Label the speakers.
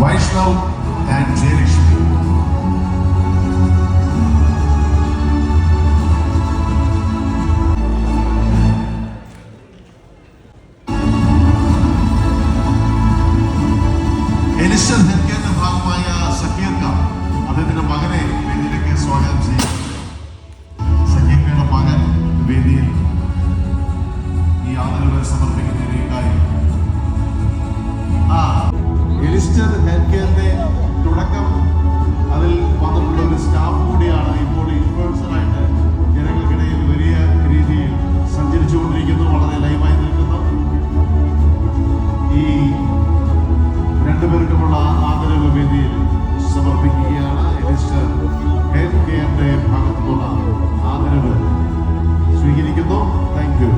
Speaker 1: Vaishnav and Jayalakshmi. എലിസ്റ്റർ ഹെൽക്കേറിന്റെ ഭാഗമായ സക്കീർക്ക അദ്ദേഹത്തിന്റെ മകനെ വേദിയിലേക്ക് സ്വാഗതം ചെയ്യും. സക്കീർക്കയുടെ മകൻ വേദിയിൽ ഈ ആദരവ് സമർപ്പിക്കുന്നതിനായി എലിസ്റ്റർ ഹെൽക്കേറിന്റെ തുടക്കം അതിൽ വന്നിട്ടുള്ള ഒരു സ്റ്റാഫ് കൂടിയാണ് ഇപ്പോൾ ഇൻഫ്ലുവൻസറായിട്ട് ജനങ്ങൾക്കിടയിൽ വലിയ രീതിയിൽ സഞ്ചരിച്ചുകൊണ്ടിരിക്കുന്നു, വളരെ ലൈവായി നിൽക്കുന്നു. ഈ രണ്ടുപേർക്കുമുള്ള ആദരവ് വേദിയിൽ സമർപ്പിക്കുകയാണ്. എലിസ്റ്റർ ഹെൽക്കേറിന്റെ ഭാഗത്തുനിന്നുള്ള ആദരവ് സ്വീകരിക്കുന്നു. Thank you.